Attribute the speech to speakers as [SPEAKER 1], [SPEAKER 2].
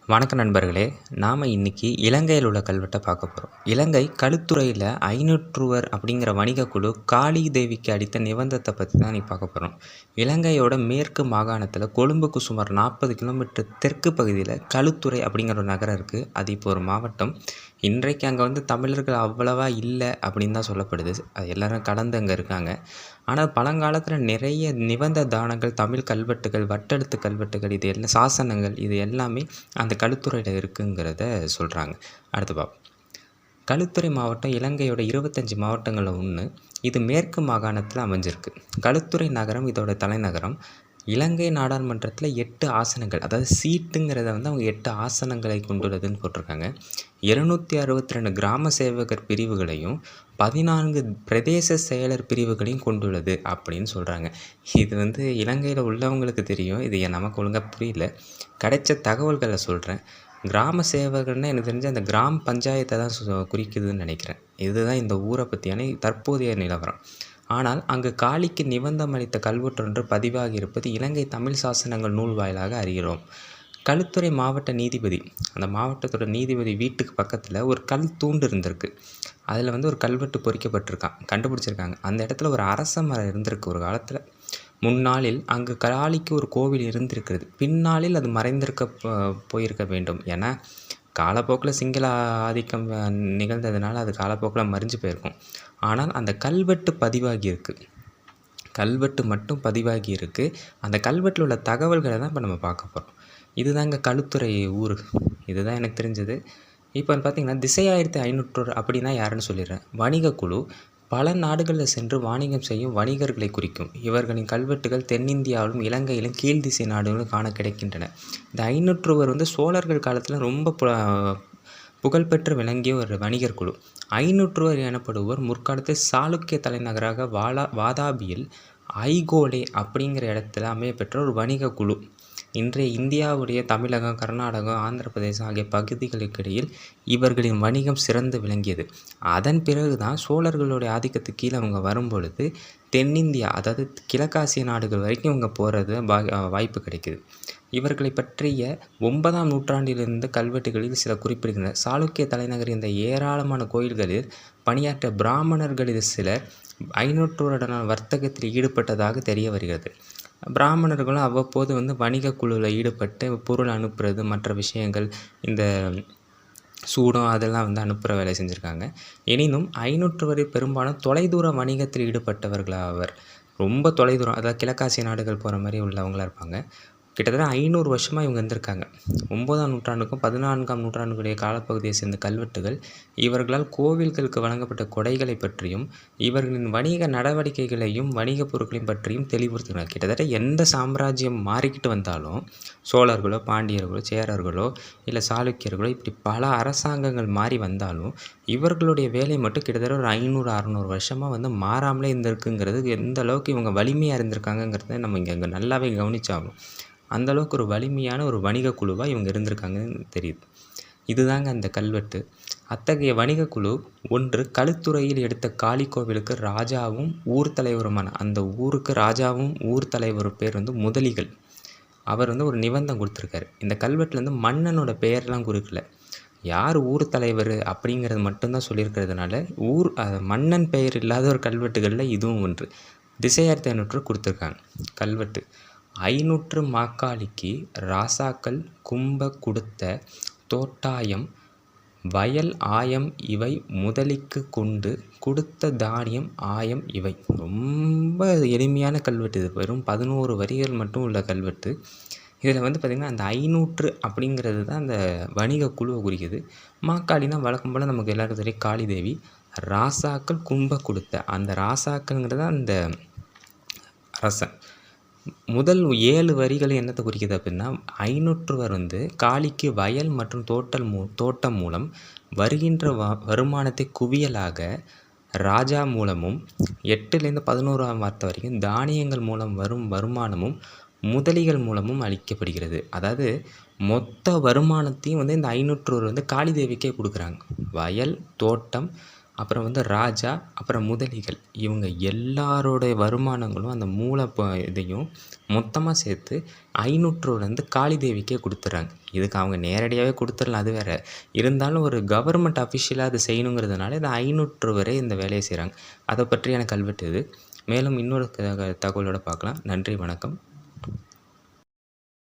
[SPEAKER 1] வணக்க நண்பர்களே! நாம இன்னைக்கு இலங்கையில் உள்ள கல்வெட்ட பார்க்க போறோம். இலங்கை களுத்துறையில ஐந்நூற்றுவர் அப்படிங்கிற வணிகக் குழு காளி தேவிக்கு அளித்த நிபந்தத்த பத்தி தான் இன்னைக்கு பார்க்க போறோம். இலங்கையோட மேற்கு மாகாணத்தில கொழும்புக்கு சுமார் 40 கிலோமீட்டர் தெற்கு பகுதியில களுத்துறை அப்படிங்கிற ஒரு நகரம் இருக்கு. அது இப்போ ஒரு மாவட்டம். இன்றைக்கு அங்க வந்து தமிழர்கள் அவ்வளவா இல்ல அப்படின்னு தான் சொல்லப்படுது. அது எல்லாரும் கலந்து அங்க இருக்காங்க. ஆனா பழங்காலத்தில நிறைய நிபந்த தானங்கள், தமிழ் கல்வெட்டுகள், வட்டெழுத்து கல்வெட்டுகள் இது எல்லாம் சாசனங்கள் இது எல்லாமே அந்த களுத்துறையில இருக்குங்கிறத சொல்றாங்க. அடுத்து பார்ப்போம். களுத்துறை மாவட்டம் இலங்கையோட 25 மாவட்டங்கள்ல ஒண்ணு. இது மேற்கு மாகாணத்தில அமைஞ்சிருக்கு. களுத்துறை நகரம் இதோட தலைநகரம். இலங்கை நாடாளுமன்றத்தில 8 ஆசனங்கள், அதாவது சீட்டுங்கிறத வந்து அவங்க 8 ஆசனங்களை கொண்டுள்ளதுன்னு போட்டிருக்காங்க. 262 கிராம சேவகர் பிரிவுகளையும் 14 பிரதேச செயலர் பிரிவுகளையும் கொண்டுள்ளது அப்படின்னு சொல்றாங்க. இது வந்து இலங்கையில உள்ளவங்களுக்கு தெரியும். இது நமக்கு ஒழுங்கா புரியல. கிடைச்ச தகவல்கள சொல்றேன். கிராம சேவகர்னா எனக்கு தெரிஞ்சு அந்த கிராம பஞ்சாயத்த தான் குறிக்குதுன்னு நினைக்கிறேன். இதுதான் இந்த ஊரை பத்தியான தற்போதைய நிலவரம். ஆனால் அங்கு காளிக்கு நிபந்தம் அளித்த கல்வெட்டொன்று பதிவாகி இருப்பது இலங்கை தமிழ் சாசனங்கள் நூல் வாயிலாக அறிகிறோம். களுத்துறை மாவட்ட நீதிபதி, அந்த மாவட்டத்தோட நீதிபதி வீட்டுக்கு பக்கத்தில் ஒரு கல் தூண்டு இருந்திருக்கு. அதில் வந்து ஒரு கல்வெட்டு பொறிக்கப்பட்டிருக்கான், கண்டுபிடிச்சிருக்காங்க. அந்த இடத்துல ஒரு அரச மரம் இருந்திருக்கு ஒரு காலத்தில். முன்னாளில் அங்கு காளிக்கு ஒரு கோவில் இருந்திருக்கிறது. பின்னாளில் அது மறைந்திருக்க போயிருக்க வேண்டும். ஏன்னா காலப்போக்கில் சிங்கள ஆதிக்கம் நிகழ்ந்ததுனால அது காலப்போக்கில் மறைஞ்சு போயிருக்கும். ஆனால் அந்த கல்வெட்டு பதிவாகி இருக்குது. கல்வெட்டு மட்டும் பதிவாகி இருக்குது. அந்த கல்வெட்டில் உள்ள தகவல்களை தான் இப்போ நம்ம பார்க்க போகிறோம். இதுதாங்க களுத்துறை ஊர். இதுதான் எனக்கு தெரிஞ்சது. இப்போ பார்த்தீங்கன்னா திசை 1500 அப்படின்னா யாருன்னு சொல்லிடுறேன். வணிகக் குழு பல நாடுகளில் சென்று வாணிகம் செய்யும் வணிகர்களை குறிக்கும். இவர்களின் கல்வெட்டுகள் தென்னிந்தியாவிலும் இலங்கையிலும் கீழ் திசை நாடுகளும் காண கிடைக்கின்றன. இந்த 500 வந்து சோழர்கள் காலத்தில் ரொம்ப புகழ்பெற்று விளங்கிய ஒரு வணிகர் குழு. 500 எனப்படுவோர் முற்காலத்தில் சாளுக்கிய தலைநகராக வாதாபியில் ஐகோலே அப்படிங்கிற இடத்துல அமையப்பெற்ற ஒரு வணிக குழு. இன்றைய இந்தியாவுடைய தமிழகம், கர்நாடகம், ஆந்திர பிரதேசம் ஆகிய பகுதிகளுக்கிடையில் இவர்களின் வணிகம் சிறந்து விளங்கியது. அதன் பிறகு தான் சோழர்களுடைய ஆதிக்கத்துக்கு கீழே அவங்க வரும்பொழுது தென்னிந்தியா, அதாவது கிழக்காசிய நாடுகள் வரைக்கும் இவங்க போகிறது வாய்ப்பு கிடைக்குது. இவர்களை பற்றிய 9ஆம் நூற்றாண்டிலிருந்து கல்வெட்டுகளில் சில குறிப்பிடுகின்றன. சாளுக்கிய தலைநகர் இந்த ஏராளமான கோயில்களில் பணியாற்ற பிராமணர்களில் சிலர் 500 வர்த்தகத்தில் ஈடுபட்டதாக தெரிய வருகிறது. பிராமணர்களும் அவ்வப்போது வந்து வணிக குழுவில் ஈடுபட்டு பொருள் அனுப்புறது, மற்ற விஷயங்கள், இந்த சூடம் அதெல்லாம் வந்து அனுப்புகிற வேலை செஞ்சுருக்காங்க. எனினும் 500 பெரும்பாலும் தொலைதூர வணிகத்தில் ஈடுபட்டவர்களாவர். ரொம்ப தொலைதூரம், அதாவது கிழக்காசிய நாடுகள் போகிற மாதிரி உள்ளவங்களாக இருப்பாங்க. கிட்டத்தட்ட 500 வருஷமாக இவங்க இருந்திருக்காங்க. 9ஆம் நூற்றாண்டுக்கும் 14ஆம் நூற்றாண்டுடைய காலப்பகுதியை சேர்ந்த கல்வெட்டுகள் இவர்களால் கோவில்களுக்கு வழங்கப்பட்ட கொடைகளை பற்றியும் இவர்களின் வணிக நடவடிக்கைகளையும் வணிகப் பொருட்களையும் பற்றியும் தெளிவுறுத்துகிறார். கிட்டத்தட்ட எந்த சாம்ராஜ்யம் மாறிக்கிட்டு வந்தாலும், சோழர்களோ பாண்டியர்களோ சேரர்களோ இல்லை சாளுக்கியர்களோ இப்படி பல அரசாங்கங்கள் மாறி வந்தாலும் இவர்களுடைய வேலை மட்டும் கிட்டத்தட்ட ஒரு 500-600 வருஷமாக வந்து மாறாமலே இருந்திருக்குங்கிறது எந்த அளவுக்கு இவங்க வலிமையாக இருந்திருக்காங்கங்கிறத நம்ம இங்கே நல்லாவே கவனிச்சாகணும். அந்தளவுக்கு ஒரு வலிமையான ஒரு வணிக குழுவாக இவங்க இருந்திருக்காங்கன்னு தெரியுது. இதுதாங்க அந்த கல்வெட்டு. அத்தகைய வணிக குழு ஒன்று களுத்துறையில் எடுத்த காளி கோவிலுக்கு ராஜாவும் ஊர் தலைவருமான, அந்த ஊருக்கு ராஜாவும் ஊர் தலைவர் பேர் வந்து முதலிகள். அவர் வந்து ஒரு நிபந்தம் கொடுத்துருக்காரு. இந்த கல்வெட்டில் வந்து மன்னனோட பெயர்லாம் குறிக்கல. யார் ஊர் தலைவர் அப்படிங்கிறது மட்டும்தான் சொல்லியிருக்கிறதுனால மன்னன் பெயர் இல்லாத ஒரு கல்வெட்டுகளில் இதுவும் ஒன்று. திசை 1500 கொடுத்துருக்காங்க கல்வெட்டு. 500 மாக்காளிக்கு ராசாக்கள் கும்ப கொடுத்த தோட்டாயம் வயல் ஆயம் இவை முதலிக்கு கொண்டு கொடுத்த தானியம் ஆயம் இவை. ரொம்ப எளிமையான கல்வெட்டு இது. வெறும் 11 வரிகள் மட்டும் உள்ள கல்வெட்டு. இதில் வந்து பார்த்திங்கன்னா அந்த 500 அப்படிங்கிறது தான் அந்த வணிக குழுவை குறிக்குது. மாக்காளினா வழக்கம் போல் நமக்கு எல்லாருக்கும் தெரியும் காளி தேவி. ராசாக்கள் கும்ப கொடுத்த, அந்த ராசாக்கள்ங்கிறது அந்த அரசன். முதல் 7 வரிகள் என்னத்தை குறிக்குது அப்படின்னா, 500 வந்து காளிக்கு வயல் மற்றும் தோட்டம் மூலம் வருகின்ற வருமானத்தை குவியலாக ராஜா மூலமும் 8லேருந்து 11ஆம் வார்த்தை வரைக்கும் தானியங்கள் மூலம் வரும் வருமானமும் முதலிகள் மூலமும் அளிக்கப்படுகிறது. அதாவது மொத்த வருமானத்தையும் வந்து இந்த 500 வந்து காளி தேவிக்கே கொடுக்குறாங்க. வயல், தோட்டம், அப்புறம் வந்து ராஜா, அப்புறம் முதலிகள் இவங்க எல்லாரோடைய வருமானங்களும் அந்த இதையும் மொத்தமா சேர்த்து 500 வந்து காளி தேவிக்கே குடுத்துர்றாங்க. இதுக்கு அவங்க நேரடியாவே குடுத்துரலாம் அது வேற. இருந்தாலும் ஒரு கவர்மெண்ட் அஃபிஷியலா அத செய்யணுங்கிறதுனால இந்த 500 வரை இந்த வேலைய செய்றாங்க. அத பற்றியான கல்வெட்டு இது. மேலும் இன்னொரு தகவலோட பார்க்கலாம். நன்றி, வணக்கம்.